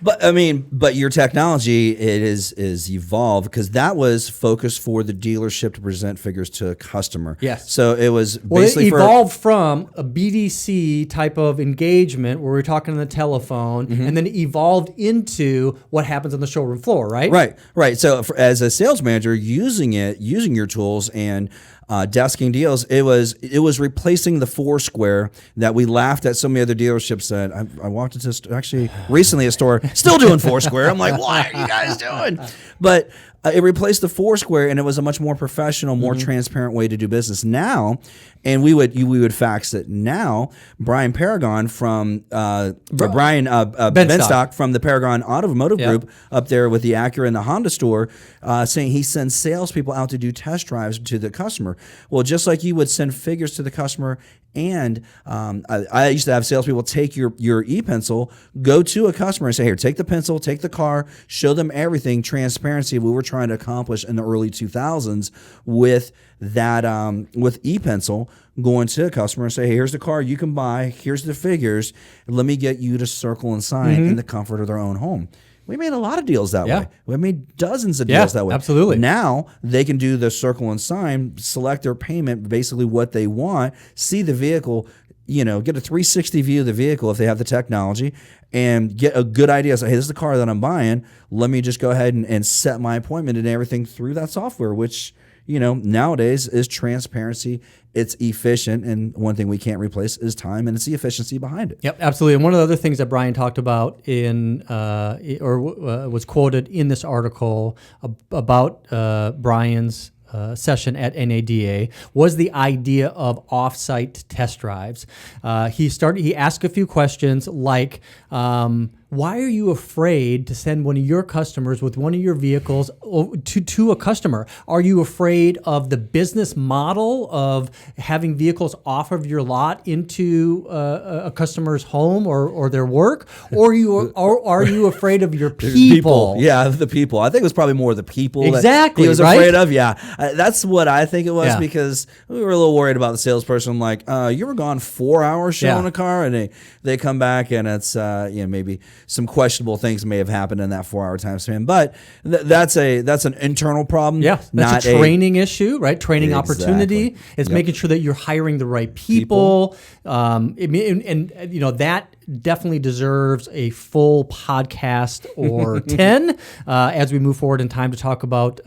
But your technology is evolved, because that was focused for the dealership to present figures to a customer. Yes. So it was Well, basically it evolved from a BDC type of engagement where we're talking on the telephone, and then it evolved into what happens on the showroom floor, right? Right. So as a sales manager, using your tools and desking deals, it was replacing the Foursquare that we laughed at so many other dealerships that I walked into actually recently a store still doing Foursquare. I'm like, what are you guys doing? But it replaced the Foursquare, and it was a much more professional, more transparent way to do business now. And we would fax it now. Brian Paragon from Brian Benstock from the Paragon Automotive Group up there with the Acura and the Honda store, saying he sends salespeople out to do test drives to the customer. Well, just like you would send figures to the customer, and I used to have salespeople take your e-pencil, go to a customer and say, here, take the pencil, take the car, show them everything, transparency we were trying to accomplish in the early 2000s with that with e-pencil, going to a customer and say, hey, here's the car you can buy, here's the figures, let me get you to circle and sign in the comfort of their own home. We made a lot of deals that way. We made dozens of deals that way. Absolutely. Now they can do the circle and sign, select their payment, basically what they want, see the vehicle, get a 360 view of the vehicle if they have the technology, and get a good idea. So, hey, this is the car that I'm buying. Let me just go ahead and set my appointment and everything through that software, which nowadays is transparency. It's efficient, and one thing we can't replace is time, and it's the efficiency behind it. Yep, absolutely. And one of the other things that Brian talked about was quoted in this article about Brian's session at NADA was the idea of offsite test drives. He asked a few questions like, why are you afraid to send one of your customers with one of your vehicles to a customer? Are you afraid of the business model of having vehicles off of your lot into a customer's home or their work? Or are you afraid of your people? Yeah, the people. I think it was probably more the people exactly, that he was afraid of. Yeah, that's what I think it was, because we were a little worried about the salesperson. Like, you were gone 4 hours showing a car, and they come back, and it's maybe some questionable things may have happened in that 4 hour time span, but that's an internal problem. Yeah, that's not a training issue, right? Training opportunity. It's making sure that you're hiring the right people. That definitely deserves a full podcast or 10 as we move forward in time to talk about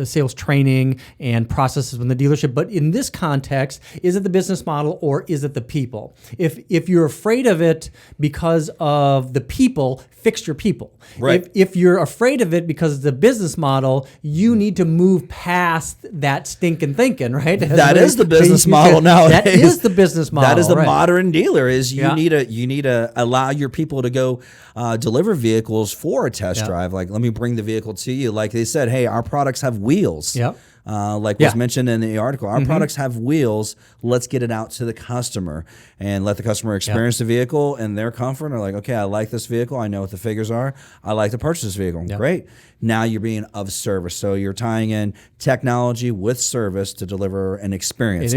sales training and processes in the dealership. But in this context, is it the business model or is it the people? If you're afraid of it because of the people, fix your people. Right. If you're afraid of it because it's the business model, you need to move past that stinking thinking, right? That is the business model nowadays. That is the business model. That is the modern dealer. You need to allow your people to go deliver vehicles for a test drive. Like, let me bring the vehicle to you. Like they said, hey, our products have wheels. Yep. Was mentioned in the article. Our products have wheels. Let's get it out to the customer and let the customer experience the vehicle in their comfort. Or like, okay, I like this vehicle. I know what the figures are. I like to purchase this vehicle. Yep. Great. Now you're being of service. So you're tying in technology with service to deliver an experience.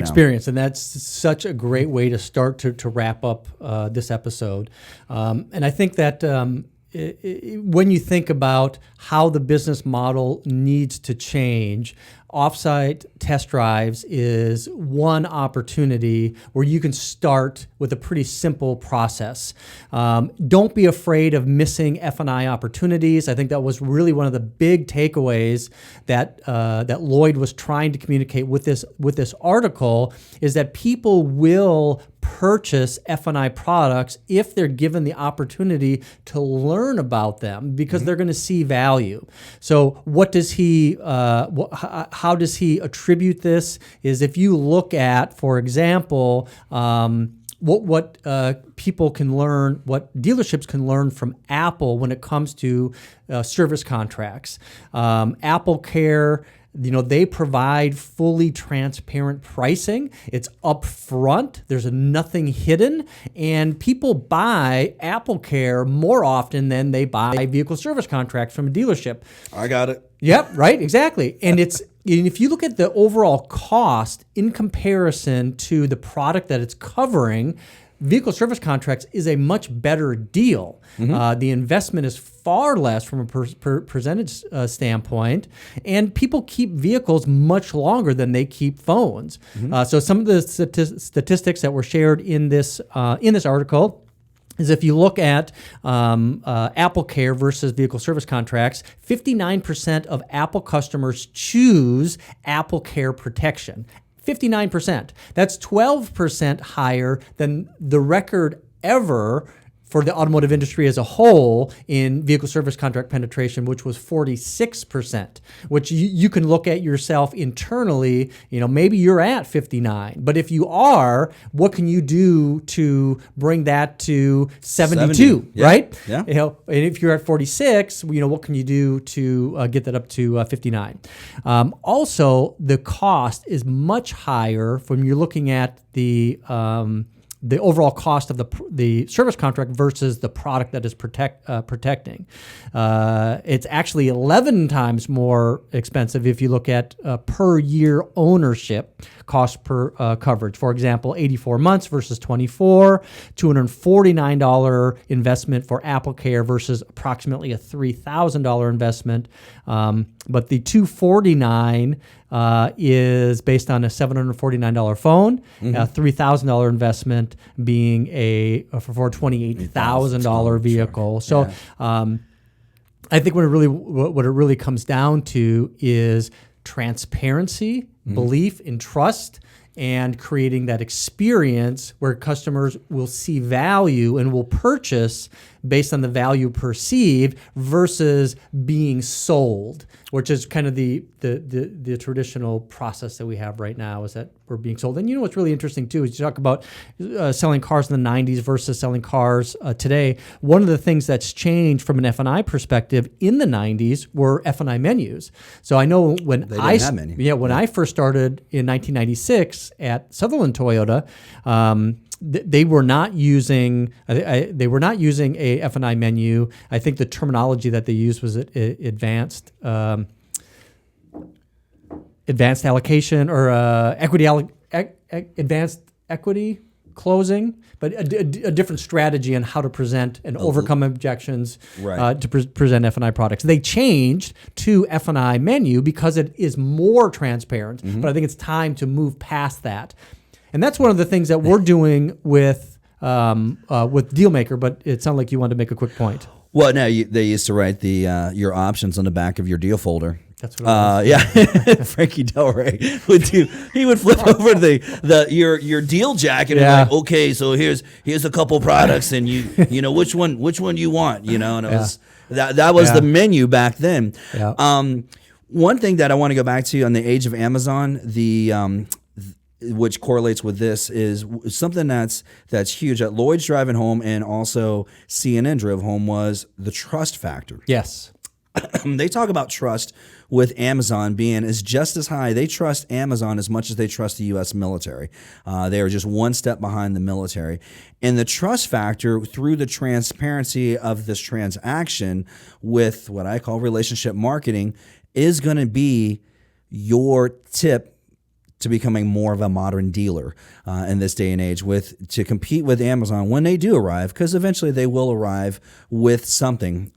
And that's such a great way to start to wrap up this episode. And I think that when you think about how the business model needs to change, Offsite Test Drives is one opportunity where you can start with a pretty simple process. Don't be afraid of missing F&I opportunities. I think that was really one of the big takeaways that Lloyd was trying to communicate with this article, is that people will purchase F&I products if they're given the opportunity to learn about them, because they're going to see value. So what does how does he attribute this? Is if you look at, for example, what people can learn, what dealerships can learn from Apple when it comes to service contracts. Apple Care, they provide fully transparent pricing. It's upfront. There's nothing hidden. And people buy Apple Care more often than they buy vehicle service contracts from a dealership. I got it. Yep, right, exactly. And if you look at the overall cost in comparison to the product that it's covering, vehicle service contracts is a much better deal. The investment is far less from a percentage standpoint, and people keep vehicles much longer than they keep phones. So some of the statistics that were shared in this article is if you look at Apple Care versus vehicle service contracts, 59% of Apple customers choose Apple Care protection. 59%. That's 12% higher than the record ever for the automotive industry as a whole in vehicle service contract penetration, which was 46%, which you can look at yourself internally. Maybe you're at 59, but if you are, what can you do to bring that to 72, right? Yeah. And if you're at 46, what can you do to get that up to 59? Also, the cost is much higher when you're looking at the overall cost of the service contract versus the product that is protecting. It's actually 11 times more expensive if you look at per year ownership cost per coverage. For example, 84 months versus 24, $249 investment for Apple Care versus approximately a $3,000 investment. But the $249 is based on a $749 phone, a $3,000 investment being for a $28,000 vehicle. So I think what it really comes down to is transparency, belief in trust, and creating that experience where customers will see value and will purchase based on the value perceived versus being sold, which is kind of the traditional process that we have right now, is that we're being sold. And what's really interesting too is you talk about selling cars in the 90s versus selling cars today. One of the things that's changed from an F&I perspective in the 90s were F&I menus. So I know when I first started in 1996 at Sutherland Toyota, they were not using a F&I menu. I think the terminology that they used was advanced allocation or advanced equity closing, but a different strategy on how to present and overcome objections to present F&I products. They changed to F&I menu because it is more transparent, but I think it's time to move past that. And that's one of the things that we're doing with Dealmaker, but it sounded like you wanted to make a quick point. Well, no, they used to write your options on the back of your deal folder. That's what it was. Yeah, Frankie Delray would do. He would flip over your deal jacket and like, okay, so here's a couple products, and you know which one you want, and it was that was the menu back then. Yeah. One thing that I want to go back to on the age of Amazon, which correlates with this, is something that's huge at Lloyd's driving home and also CNN drove home, was the trust factor. Yes. They talk about trust with Amazon being is just as high. They trust Amazon as much as they trust the U.S. military. They are just one step behind the military. And the trust factor through the transparency of this transaction with what I call relationship marketing is going to be your tip to becoming more of a modern dealer in this day and age, to compete with Amazon when they do arrive, because eventually they will arrive with something.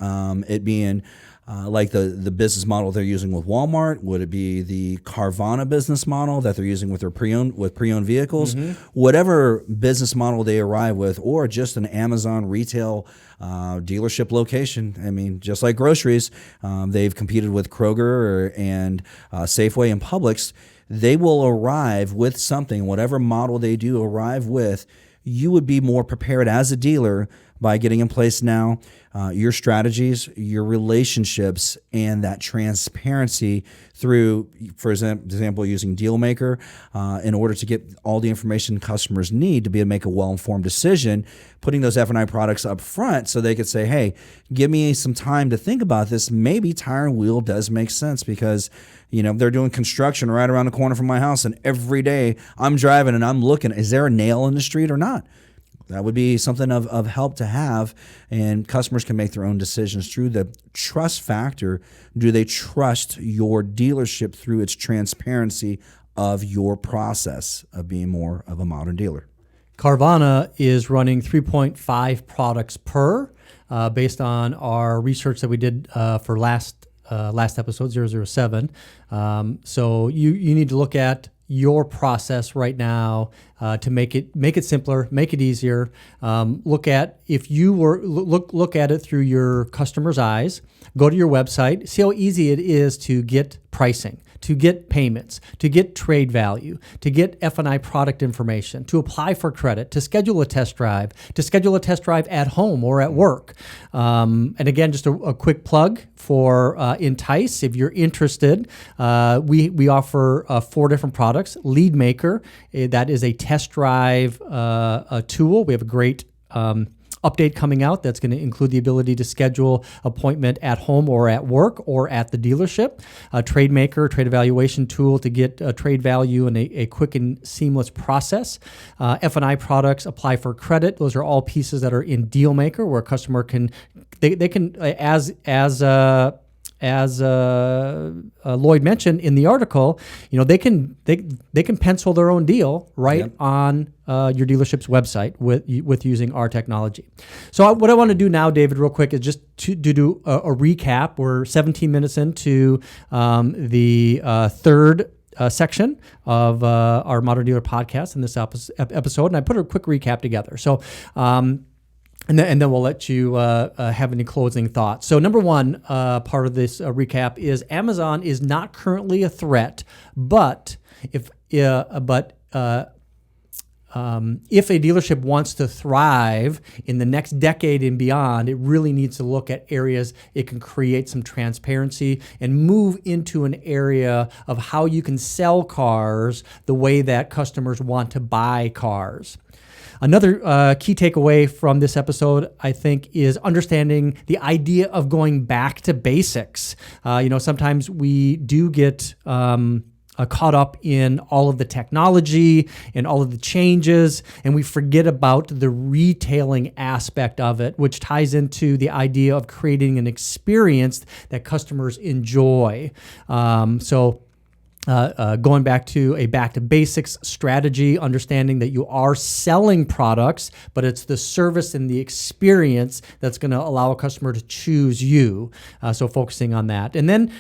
It being like the business model they're using with Walmart, would it be the Carvana business model that they're using with their pre-owned vehicles, whatever business model they arrive with, or just an Amazon retail dealership location. I mean, just like groceries, they've competed with Kroger and Safeway and Publix. They will arrive with something, whatever model they do arrive with. You would be more prepared as a dealer by getting in place now your strategies, your relationships, and that transparency through, for example, using Dealmaker in order to get all the information customers need to be able to make a well-informed decision, putting those F&I products up front so they could say, hey, give me some time to think about this. Maybe tire and wheel does make sense because they're doing construction right around the corner from my house, and every day I'm driving and I'm looking, is there a nail in the street or not? That would be something of help to have, and customers can make their own decisions through the trust factor. Do they trust your dealership through its transparency of your process of being more of a modern dealer? Carvana is running 3.5 products per, based on our research that we did for last episode, 007. So you need to look at your process right now to make it simpler, make it easier. Look at if you were look at it through your customer's eyes. Go to your website, see how easy it is to get pricing, to get payments, to get trade value, to get F&I product information, to apply for credit, to schedule a test drive, at home or at work. And again, just a quick plug for Entice. If you're interested, we offer 4 different products. Lead Maker, that is a test drive a tool. We have a great update coming out that's going to include the ability to schedule appointment at home or at work or at the dealership. Trade Maker, trade evaluation tool to get trade value in a quick and seamless process. F&I products, apply for credit. Those are all pieces that are in Deal Maker where a customer can as Lloyd mentioned in the article, they can pencil their own deal right on your dealership's website with using our technology. So what I want to do now, David, real quick, is just to do a recap. We're 17 minutes into the third section of our Modern Dealer podcast in this episode, and I put a quick recap together. So. And then we'll let you have any closing thoughts. So number one part of this recap is Amazon is not currently a threat, but if a dealership wants to thrive in the next decade and beyond, it really needs to look at areas it can create some transparency and move into an area of how you can sell cars the way that customers want to buy cars. Another key takeaway from this episode, I think, is understanding the idea of going back to basics. Sometimes we do get caught up in all of the technology and all of the changes, and we forget about the retailing aspect of it, which ties into the idea of creating an experience that customers enjoy. Going back to basics strategy, understanding that you are selling products, but it's the service and the experience that's going to allow a customer to choose you. So focusing on that. And then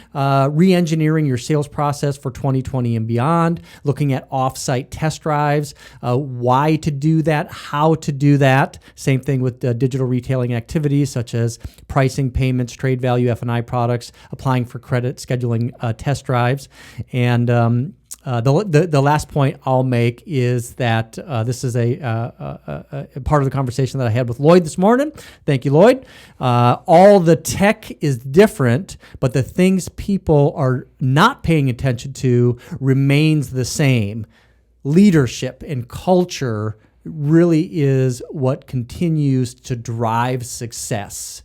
re-engineering your sales process for 2020 and beyond, looking at offsite test drives, why to do that, how to do that. Same thing with digital retailing activities such as pricing, payments, trade value, F&I products, applying for credit, scheduling test drives. And the last point I'll make is that this is a part of the conversation that I had with Lloyd this morning. Thank you, Lloyd. All the tech is different, but the things people are not paying attention to remains the same. Leadership and culture really is what continues to drive success.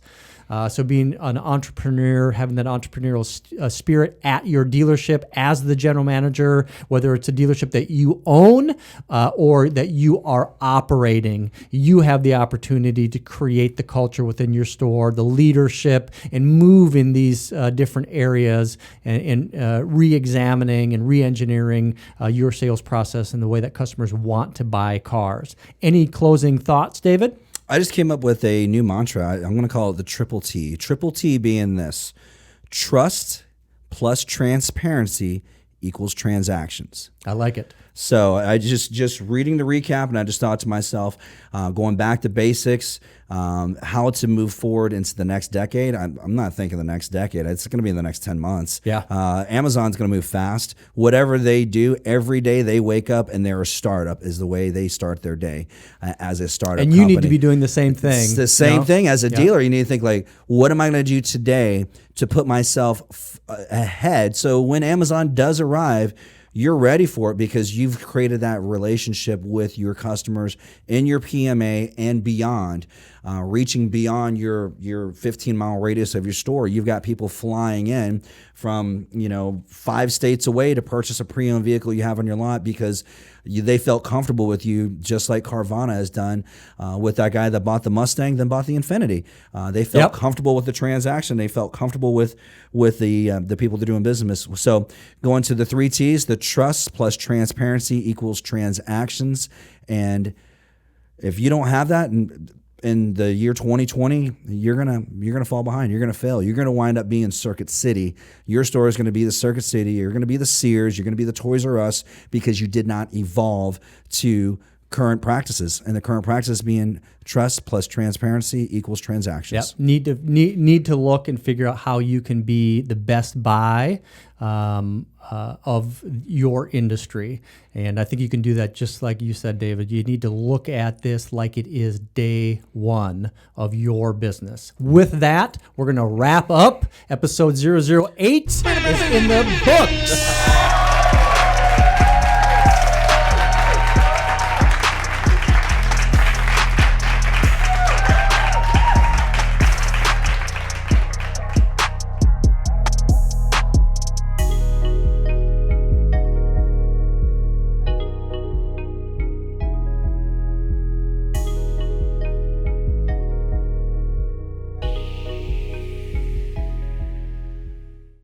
So being an entrepreneur, having that entrepreneurial spirit at your dealership as the general manager, whether it's a dealership that you own or that you are operating, you have the opportunity to create the culture within your store, the leadership, and move in these different areas and re-examining and re-engineering your sales process in the way that customers want to buy cars. Any closing thoughts, David? I just came up with a new mantra. I'm going to call it the triple T. Triple T being this: trust plus transparency equals transactions. I like it. So I just reading the recap, and I just thought to myself, going back to basics, how to move forward into the next decade. I'm not thinking the next decade. It's going to be in the next 10 months. Yeah. Amazon's going to move fast. Whatever they do, every day they wake up and they're a startup is the way they start their day as a startup And you company. need to be doing the same thing. It's the same thing as a dealer. You need to think like, what am I going to do today to put myself ahead? So when Amazon does arrive, you're ready for it because you've created that relationship with your customers in your PMA and beyond, reaching beyond your 15-mile radius of your store. You've got people flying in from 5 states away to purchase a pre-owned vehicle you have on your lot because they felt comfortable with you, just like Carvana has done with that guy that bought the Mustang, then bought the Infiniti. They felt comfortable with the transaction. They felt comfortable with the people they're doing business with. So going to the 3 T's, the trust plus transparency equals transactions. And If you don't have that in the year 2020, you're gonna fall behind. You're gonna fail. You're gonna wind up being Circuit City. Your store is gonna be the Circuit City. You're gonna be the Sears. You're gonna be the Toys R Us because you did not evolve to current practices, and the current practice being trust plus transparency equals transactions. Yep. Need to look and figure out how you can be the best buy of your industry, and I think you can do that just like you said, David. You need to look at this like it is day one of your business. With that, we're going to wrap up. Episode 008 is in the books.